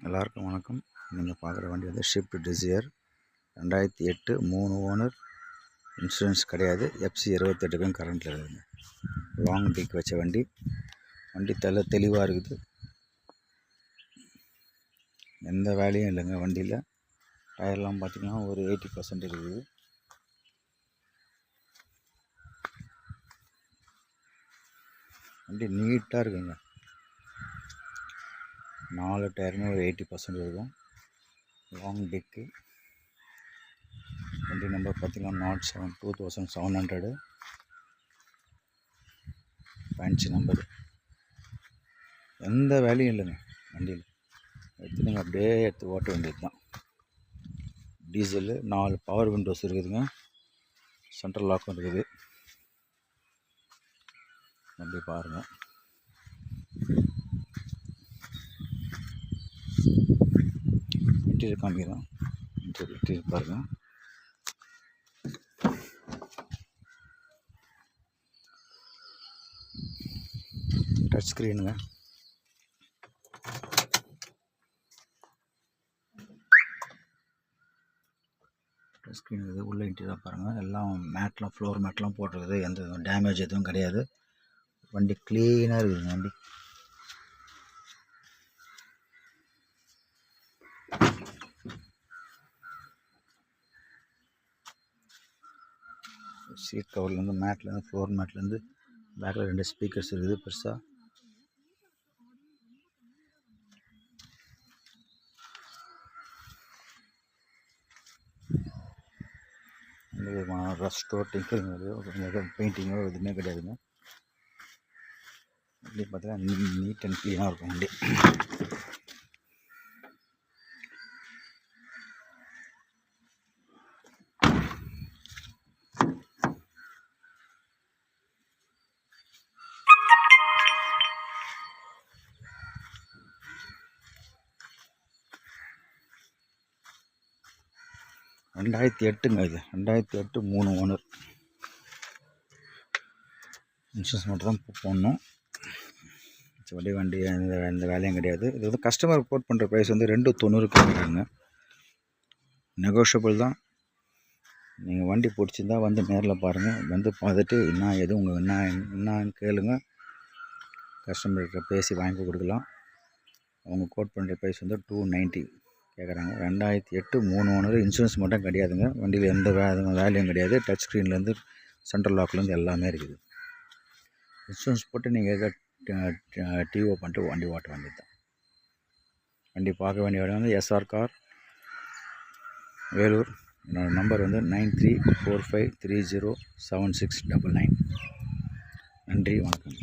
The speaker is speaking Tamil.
எல்லாருக்கும் வணக்கம். நீங்கள் பார்க்குற வண்டி வந்து ஷிஃப்ட் டிசையர் 2008 3 ஓனர். இன்சூரன்ஸ் கிடையாது. FC 28க்கும் கரண்ட்டில் இருக்குதுங்க. லாங் டிக் வச்ச வண்டி. வண்டி தெளிவாக இருக்குது. எந்த வேலையும் இல்லைங்க வண்டியில். டயர்லாம் பார்த்திங்கன்னா ஒரு 80% இருக்குது. வண்டி நீட்டாக இருக்குங்க. 4 டயருமே ஒரு 80% இருக்கும். லாங் டிக்கு. வண்டி நம்பர் பார்த்திங்கன்னா 07 ஃபேன்சி நம்பர். எந்த வேலையும் இல்லைங்க வண்டியில். எடுத்து நீங்கள் அப்படியே எடுத்து ஓட்ட வேண்டியது தான். டீசலு 4 பவர் விண்டோஸ் இருக்குதுங்க. சென்ட்ரல் லாக்கும் இருக்குது. வண்டி பாருங்கள். இன்டீரியர் காமிக்கிறோம். இன்டீரியர் பாருங்கள். டச் ஸ்க்ரீனுங்க. டச் ஸ்க்ரீன் இருக்குது. உள்ள இன்டீரியர் பாருங்கள். எல்லாம் மேட்லாம் ஃப்ளோர் மேட்லாம் போட்டிருக்குது. எந்த டேமேஜ் எதுவும் கிடையாது. வண்டி க்ளீனாக இருக்குதுங்க. வண்டி சீட் கவர்லேருந்து மேட்லேருந்து ஃப்ளோர் மேட்லேருந்து பேக்கில் 2 ஸ்பீக்கர்ஸ் இருக்குது பெருசாக. ரஸ்ட்டோ டிங்கரிங் பெயிண்டிங்கோ எதுவுமே கிடையாதுங்க. வண்டி பார்த்தீங்கன்னா நீட் அண்ட் க்ளீனாக இருக்கும் வண்டி. இது 2008 3 ஓனர். இன்சூரன்ஸ் மட்டும் தான் போடணும். வண்டி எந்த வேலையும் கிடையாது. இது வந்து கஸ்டமர் ரிப்போர்ட் பண்ணுற ப்ரைஸ் வந்து 290 கேட்குறாங்க. நெகோஷியபிள் தான். நீங்கள் வண்டி பிடிச்சிருந்தா வந்து நேரில் பாருங்கள். வந்து பார்த்துட்டு என்னன்னு கேளுங்க. கஸ்டமர்கிட்ட பேசி வாங்கி கொடுக்கலாம். அவங்க கோட் பண்ணுற ப்ரைஸ் வந்து 290 கேட்குறாங்க. 2008 3 ஓனர். இன்சூரன்ஸ் மட்டும் கிடையாதுங்க. வண்டியில் எந்த வேலையும் கிடையாது. டச் ஸ்க்ரீன்லேருந்து சென்ட்ரல் லாக்லேருந்து எல்லாமே இருக்குது. இன்சூரன்ஸ் போட்டு நீங்கள் டிஓ பண்ணிட்டு வண்டி ஓட்ட வேண்டியது தான். வண்டி பார்க்க வேண்டிய இடம் வந்து SR கார், வேலூர். என்னோடய நம்பர் வந்து 9345307699. நன்றி, வணக்கம்.